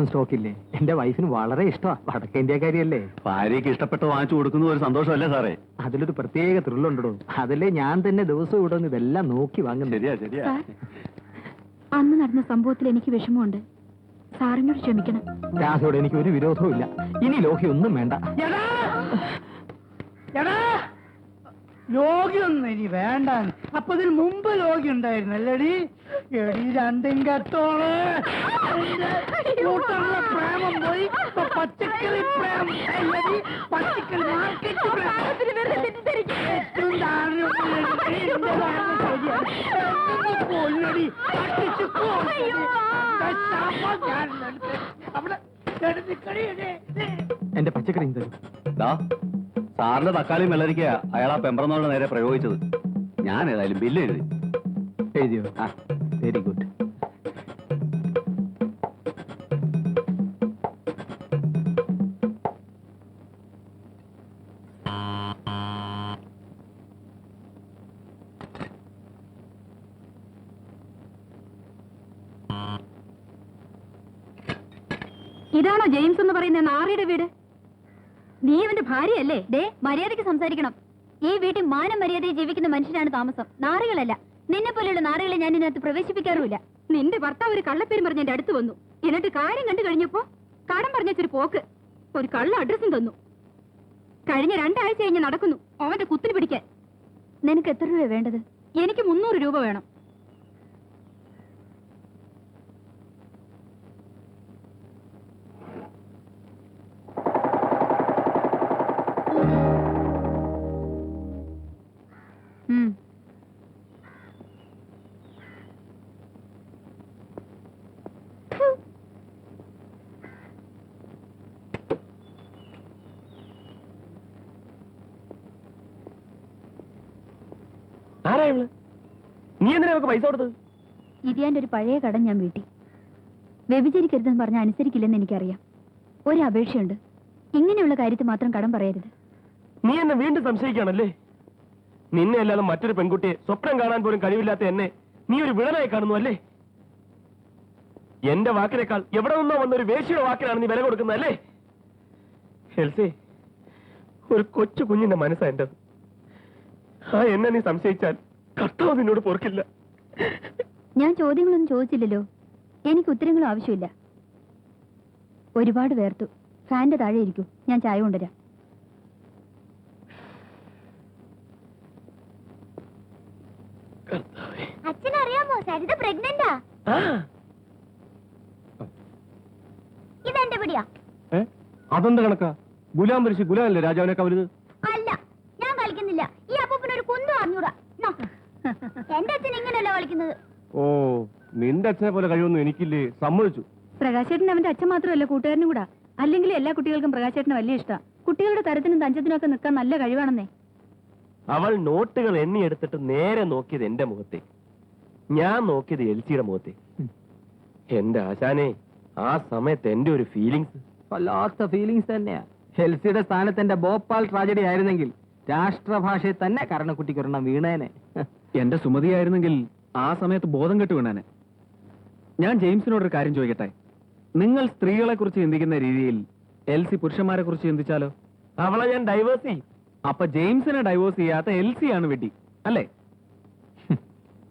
Stock ഇല്ലേ? എന്റെ വൈഫിന് വളരെ ഇഷ്ടമാണ്. വടക്കേ ഇന്ത്യക്കാരിയല്ലേ. ഭാര്യയ്ക്ക് ഇഷ്ടപ്പെട്ട് വാങ്ങിച്ചു കൊടുക്കുന്ന ഒരു സന്തോഷമല്ലേ സാറേ? അതിലൊരു പ്രത്യേക ത്രില്ലുണ്ടോ. അതല്ലേ ഞാൻ തന്നെ ദിവസം ഇവിടെ നിന്ന് ഇതെല്ലാം നോക്കി വാങ്ങുന്നു. ശരിയാ ശരിയാ. അന്ന് നടന്ന സംഭവത്തിൽ എനിക്ക് വിഷമമുണ്ട്. സാറിനോട് ക്ഷമിക്കണം. രാധയോട് എനിക്ക് ഒരു വിരോധവും ഇല്ല. ഇനി ലോഹി ഒന്നും വേണ്ട. ലോകിയൊന്നും ഇനി വേണ്ട. അപ്പൊ ഇതിന് മുമ്പ് ലോകി ഉണ്ടായിരുന്നല്ലേടി? എടി രണ്ടും കത്തോള് പ്രേമം പോയി. പച്ചക്കറി പ്രേമം, പച്ചക്കറി മാർക്കറ്റ് കൊല്ലടി എന്റെ പച്ചക്കറി സാറിന്റെ തക്കാളിയും വെള്ളരിക്ക അയാൾ ആ പെമ്പറന്നോട് നേരെ പ്രയോഗിച്ചത്. ഞാൻ ഏതായാലും ബില്ല് എഴുതി. എഴുതിയോ? ആ, വെരി ഗുഡ്. ഇതാണോ ജെയിംസ് എന്ന് പറയുന്ന നാറിയുടെ വീട്? നീ അവന്റെ ഭാര്യയല്ലേ? ദേ, മര്യാദയ്ക്ക് സംസാരിക്കണം. ഈ വീട്ടിൽ മാനം മര്യാദയിൽ ജീവിക്കുന്ന മനുഷ്യനാണ് താമസം, നാറികളല്ല. നിന്നെ പോലെയുള്ള നാറികളെ ഞാൻ ഇതിനകത്ത് പ്രവേശിപ്പിക്കാറുമില്ല. നിന്റെ ഭർത്താവ് ഒരു കള്ളപ്പേരും പറഞ്ഞ് എന്റെ അടുത്ത് വന്നു. എന്നിട്ട് കാര്യം കണ്ടു കഴിഞ്ഞപ്പോ കടം പറഞ്ഞൊരു പോക്ക്, ഒരു കള്ള അഡ്രസ്സും തന്നു. കഴിഞ്ഞ 2 ആഴ്ച കഴിഞ്ഞ് നടക്കുന്നു അവന്റെ കുത്തിന് പിടിക്കാൻ. നിനക്ക് എത്ര രൂപ വേണ്ടത്? എനിക്ക് 300 രൂപ വേണം. നീ എന്തിനാ പൈസ കൊടുത്തത്? ഇത് എന്റെ ഒരു പഴയ കടം ഞാൻ വീട്ടി. വ്യഭിചരിക്കരുതെന്ന് പറഞ്ഞാൽ അനുസരിക്കില്ലെന്ന് എനിക്കറിയാം. ഒരു അപേക്ഷയുണ്ട്, ഇങ്ങനെയുള്ള കാര്യത്തിൽ മാത്രം കടം പറയരുത്. നീ എന്നെ വീണ്ടും സംശയിക്കുകയാണല്ലേ? നിന്നെ അല്ലാതെ മറ്റൊരു പെൺകുട്ടിയെ സ്വപ്നം കാണാൻ പോലും കഴിവില്ലാത്ത എന്നെ നീ ഒരു വിളനായി കാണുന്നു അല്ലേ? എന്റെ വാക്കിനേക്കാൾ എവിടെ നിന്നോ വന്നൊരു വേശ്യയുടെ വാക്കിനാണ് നീ വില കൊടുക്കുന്നതല്ലേ? എൽസി, ഒരു കൊച്ചു കുഞ്ഞിന്റെ മനസ്സാ എന്റത്. ആ എന്നെ നീ സംശയിച്ചാൽ കർത്താവ് നിന്നോട് പൊറുക്കില്ല. ഞാൻ ചോദ്യങ്ങളൊന്നും ചോദിച്ചില്ലല്ലോ. എനിക്ക് ഉത്തരങ്ങളും ആവശ്യമില്ല. ഒരുപാട് വേർത്തു. ഫാന്റെ താഴെ ഇരിക്കൂ, ഞാൻ ചായ കൊണ്ടുവരാം. അച്ഛനറിയാമോ സരിത പ്രഗ്നന്റാ? ഇതെന്റെ പിടിയാ. അതെന്ത് കണക്കാ? ഗുലാം പരിശി ഗുലാമല്ലേ രാജാവിനൊക്കെ വരുന്നത്? അല്ല, ഞാൻ കളിക്കുന്നില്ല. ഈ അപ്പൂപ്പനൊരു കുന്തും അറിഞ്ഞൂടാ. എന്റെ അച്ഛൻ ഇങ്ങനെയല്ല കളിക്കുന്നത്. ഓ, നിന്റെ അച്ഛനെ പോലെ കഴിവൊന്നും എനിക്കില്ലേ, സമ്മതിച്ചു. പ്രകാശേട്ടൻ അവന്റെ അച്ഛൻ മാത്രമല്ല, കൂട്ടുകാരനും കൂടാ. അല്ലെങ്കിൽ എല്ലാ കുട്ടികൾക്കും പ്രകാശേട്ടന് വലിയ ഇഷ്ടം. കുട്ടികളുടെ തരത്തിനും തഞ്ചത്തിനും ഒക്കെ നിൽക്കാൻ നല്ല കഴിവാണെന്നേ. അവൾ നോട്ടുകൾ എണ്ണിയെടുത്തിട്ട് നേരെ നോക്കിയത് എന്റെ മുഖത്തേക്ക്, ഞാൻ നോക്കിയത് എൽസിയുടെ മുഖത്തേക്ക്. എന്റെ ആശാനെ, ആ സമയത്ത് എന്റെ ഒരു ഫീലിങ്സ് വല്ലാത്ത ഫീലിങ്സ് തന്നെയാ. എൽസിയുടെ സ്ഥാനത്ത് എന്റെ ഭോപ്പാൽ ട്രാജഡി ആയിരുന്നെങ്കിൽ രാഷ്ട്രഭാഷയെ തന്നെ കരണക്കുട്ടിക്കൊരെണ്ണം വീണേനെ. എന്റെ സുമതിയായിരുന്നെങ്കിൽ ആ സമയത്ത് ബോധം കെട്ട് വീണേനെ. ഞാൻ ജെയിംസിനോടൊരു കാര്യം ചോദിക്കട്ടെ? നിങ്ങൾ സ്ത്രീകളെ കുറിച്ച് ചിന്തിക്കുന്ന രീതിയിൽ എൽസി പുരുഷന്മാരെ കുറിച്ച് ചിന്തിച്ചാലോ? അവളെ ഞാൻ ഡൈവേഴ്സ് ചെയ്യും. അപ്പൊ ജെയിംസിനെ ഡൈവോഴ്സ് ചെയ്യാത്ത എൽസിയാണ് വെട്ടി അല്ലേ?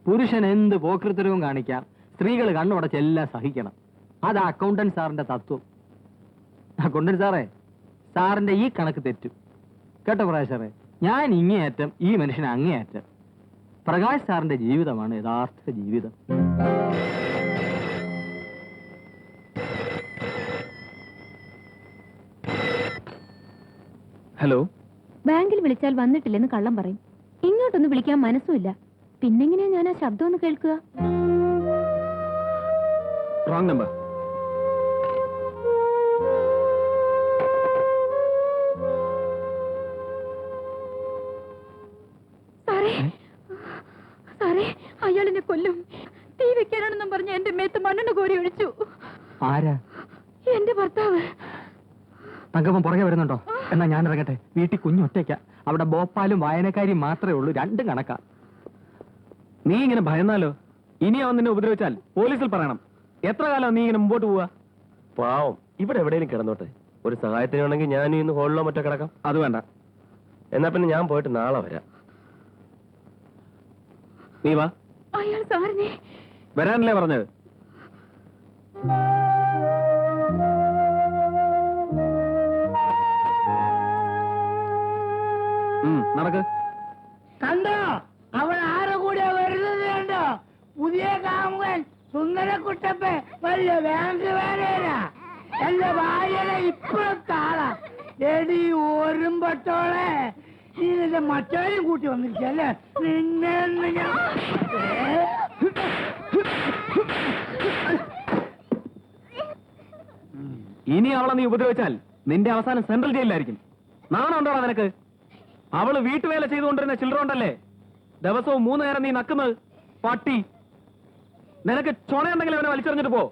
പുരുഷൻ എന്ത് പോക്കൃത്തരവും കാണിക്കാം, സ്ത്രീകൾ കണ്ണുടച്ച് എല്ലാം സഹിക്കണം. അത് അക്കൗണ്ടന്റ് സാറിന്റെ തത്വം. അക്കൗണ്ടന്റ് സാറേ, സാറിന്റെ ഈ കണക്ക് തെറ്റും കേട്ടോ പ്രകാശ് സാറേ. ഞാൻ ഇങ്ങേയറ്റം, ഈ മനുഷ്യൻ അങ്ങേയറ്റം. പ്രകാശ് സാറിന്റെ ജീവിതമാണ് യഥാർത്ഥ ജീവിതം. ഹലോ, ബാങ്കിൽ വിളിച്ചാൽ വന്നിട്ടില്ലെന്ന് കള്ളം പറയും. ഇങ്ങോട്ടൊന്ന് വിളിക്കാൻ മനസ്സുമില്ല. പിന്നെങ്ങനെയാ ഞാൻ ആ ശബ്ദം ഒന്ന് കേൾക്കുക? Wrong number. സാറേ, അയാൾ എന്നെ കൊല്ലും. തീ വെക്കാനാണെന്നും പറഞ്ഞ് എന്റെ മേത്ത് മണ്ണെണ്ണ കോരി ഒഴിച്ചു. ആരാ? എന്റെ ഭർത്താവ്. തങ്കമ്മ പുറകെ വരുന്നുണ്ടോ? എന്നാ ഞാൻ ഇറങ്ങട്ടെ. വീട്ടിൽ കുഞ്ഞൊറ്റയ്ക്ക. അവിടെ ഭോപ്പാലും വായനക്കാരിയും മാത്രമേ ഉള്ളൂ. രണ്ടും കണക്കാ. നീ ഇങ്ങനെ ഭയന്നാലോ? ഇനി അവൻ നിന്നെ ഉപദ്രവിച്ചാൽ പോലീസിൽ പറയണം. എത്ര കാലം നീ ഇങ്ങനെ മുമ്പോട്ട് പോവാ? പാവം ഇവിടെ എവിടെയെങ്കിലും കിടന്നോട്ടെ. ഒരു സഹായത്തിന് വേണമെങ്കിൽ ഞാൻ ഇന്ന് ഹോളിലോ മറ്റോ കിടക്കാം. അത് വേണ്ട. എന്നാ പിന്നെ ഞാൻ പോയിട്ട് നാളെ വരാം. നീ വാ. അയാൾ സാറിനെ വരാനല്ലേ പറഞ്ഞത്? നടക്ക്. കണ്ടോ അവൻ ആരെ കൂടെ വരുന്നത് കണ്ടോ? പുതിയ കാമുകൻ സുന്ദരക്കുട്ടപ്പൻ വല്ല ബാങ്ക് വേലയിലാ. എന്റെ ഭാര്യനെ ഇപ്പോഴത്തെ ആളാ. എടി ഓരുമ്പട്ടോളെ നീ നിന്റെ മറ്റവരും കൂട്ടി വന്നിരിക്കല്ലേ? നിന്നെ ഞാൻ ഇനി അവളെ നീ ഉപദ്രവിച്ചാൽ നിന്റെ അവസാനം സെൻട്രൽ ജയിലിലായിരിക്കും. നാണം ഉണ്ടോടാ നിനക്ക്? അവള് വീട്ടുവേല ചെയ്തുകൊണ്ടിരുന്ന ചിൽഡ്രൻ ഉണ്ടല്ലേ, ദിവസവും 3 നേരം നീ നക്കുന്നത് പട്ടി. നിനക്ക് ചുണയുണ്ടെങ്കിൽ അവനെ വലിച്ചെറിഞ്ഞിട്ട് പോ.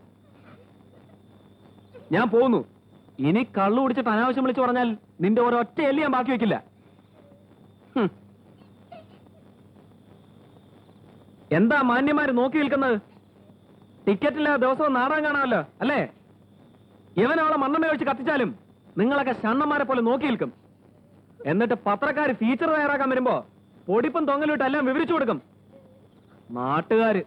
ഞാൻ പോകുന്നു. ഇനി കള്ളു കുടിച്ചിട്ട് അനാവശ്യം വിളിച്ചു പറഞ്ഞാൽ നിന്റെ ഒരൊറ്റ എല്ലി ഞാൻ ബാക്കി വെക്കില്ല. എന്താ മാന്യന്മാര് നോക്കി നിൽക്കുന്നത്? ടിക്കറ്റില്ല ദിവസവും നാടകം കാണാമല്ലോ അല്ലേ? ഇവനവളെ മണ്ണെണ്ണ ഒഴിച്ച് കത്തിച്ചാലും നിങ്ങളൊക്കെ ഷണ്ണന്മാരെ പോലെ നോക്കി നിൽക്കും. എന്നിട്ട് പത്രക്കാര് ഫീച്ചർ തയ്യാറാക്കാൻ വരുമ്പോ പൊടിപ്പും തൊങ്ങലിട്ട് എല്ലാം വിവരിച്ചു കൊടുക്കും. നാട്ടുകാര്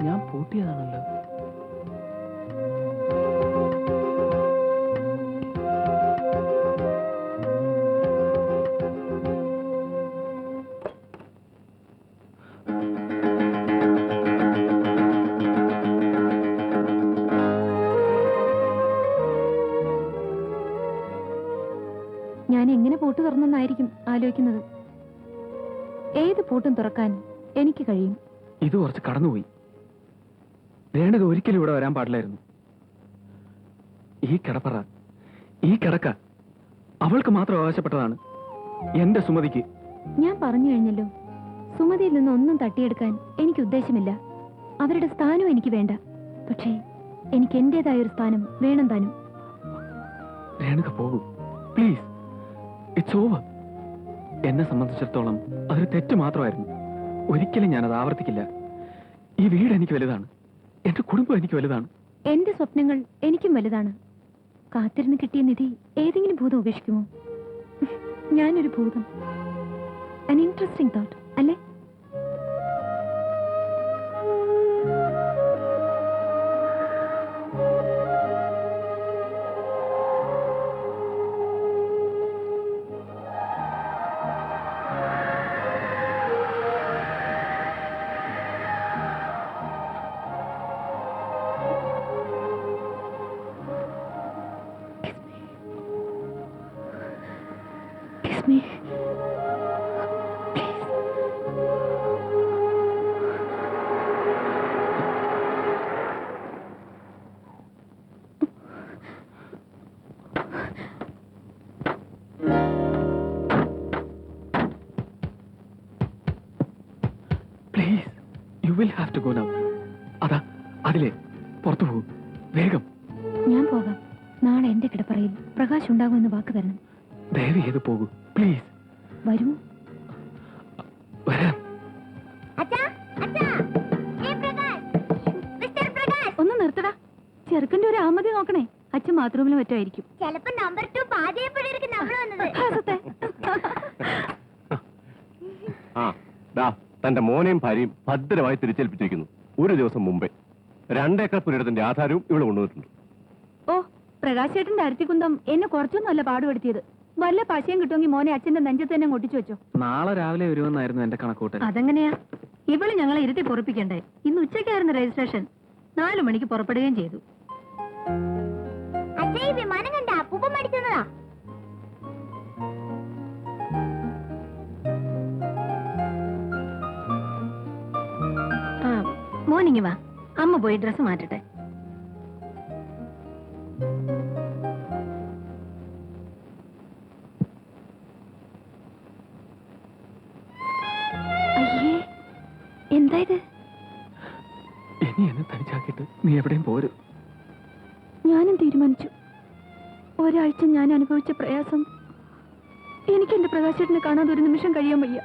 ഞാൻ പൂട്ടിയതാണല്ലോ. ഞാൻ എങ്ങനെ പൂട്ട് തുറന്നെന്നായിരിക്കും ആലോചിക്കുന്നത്. ഏത് പൂട്ടും തുറക്കാൻ എനിക്ക് കഴിയും. ഇത് കുറച്ച് കടന്നുപോയി. രേണുക ഒരിക്കലും ഇവിടെ വരാൻ പാടില്ലായിരുന്നു. ഈ കിടപ്പറ, ഈ കിടക്ക അവൾക്ക് മാത്രം അവകാശപ്പെട്ടതാണ്, എന്റെ സുമതിക്ക്. ഞാൻ പറഞ്ഞു കഴിഞ്ഞല്ലോ, സുമതിയിൽ നിന്ന് ഒന്നും തട്ടിയെടുക്കാൻ എനിക്ക് ഉദ്ദേശമില്ല. അവരുടെ സ്ഥാനം എനിക്ക് വേണ്ട. പക്ഷേ എനിക്ക് എന്റേതായ ഒരു സ്ഥാനം വേണം താനും. രേണുക പോകൂ പ്ലീസ്. It's over. എന്നെ സംബന്ധിച്ചിടത്തോളം അതൊരു തെറ്റ് മാത്രമായിരുന്നു. ഒരിക്കലും ഞാനത് ആവർത്തിക്കില്ല. ഈ വീട് എനിക്ക് വലുതാണ്, എന്റെ കുടുംബം എനിക്ക് വലുതാണ്. എന്റെ സ്വപ്നങ്ങൾ എനിക്കും വലുതാണ്. കാത്തിരുന്ന് കിട്ടിയ നിധി ഏതെങ്കിലും ഭൂതം ഉപേക്ഷിക്കുമോ? ഞാനൊരു ഭൂതം. an interesting thought അല്ലേ? Kiss me. Please. Please, you will have to go now. അതാ അതിലെ പുറത്തു പോകും വേഗം. ഞാൻ പോകാം. നാളെ എന്റെ കിടപ്പറയിൽ പ്രകാശ് ഉണ്ടാകുമെന്ന് വാക്ക് തരണം. ദയവ് ചെയ്ത് പോകൂ പ്ലീസ്. വരൂ. വരാം. ഒന്ന് നിർത്തടാ. ചെറുക്കന്റെ ഒരു ആമതി നോക്കണേ. അച്ഛൻ ബാത്റൂമിൽ മറ്റായിരിക്കും. ചിലപ്പോ നമ്പർ 2 പാചകപ്പടിയായിരിക്കും നമ്മൾ വന്നത്. തന്റെ മോനെയും ഭാര്യയും ഭദ്രമായി തിരിച്ചേൽപ്പിച്ചിരിക്കുന്നു. ഒരു ദിവസം മുമ്പേ 2 ഏക്കർ പുരയിടത്തിന്റെ ആധാരവും ഇവിടെ കൊണ്ടുവന്നിട്ടുണ്ട്. ഓ, പ്രകാശ് ചേട്ടന്റെ അരുത്തിക്കുന്തം എന്നെ കുറച്ചൊന്നുമല്ല പാടുപെടുത്തിയത്. വല്ല പശയും കിട്ടുമെങ്കിൽ മോനെ അച്ഛന്റെ നെഞ്ചത്ത് തന്നെ ഒട്ടിച്ചു വെച്ചോ. നാളെ രാവിലെ വരുമെന്നായിരുന്നു എന്റെ കണക്കൂട്ടൽ. അതെങ്ങനെയാ? ഇവള് ഞങ്ങളെ ഇരുത്തി പൊറപ്പിക്കണ്ടേ? ഇന്ന് ഉച്ചയ്ക്കായിരുന്നു രജിസ്ട്രേഷൻ. 4 മണിക്ക് പുറപ്പെടുകയും ചെയ്തു. അച്ഛാ, ഈ വിമാനം കണ്ട അപ്പൂപ്പ മടിക്കുന്നതാ. മോർണിംഗ് വാ, അമ്മ പോയി ഡ്രസ് മാറ്റട്ടെ. അയ്യേ, എന്താ ഇത്? ഇനി എന്നെ തനിച്ചാക്കിയിട്ട് നീ എവിടെയും പോരും. ഞാനും തീരുമാനിച്ചു. ഒരാഴ്ച ഞാൻ അനുഭവിച്ച പ്രയാസം എനിക്ക് എന്റെ പ്രകാശേട്ടനെ കാണാതെ ഒരു നിമിഷം കഴിയാൻ വയ്യ.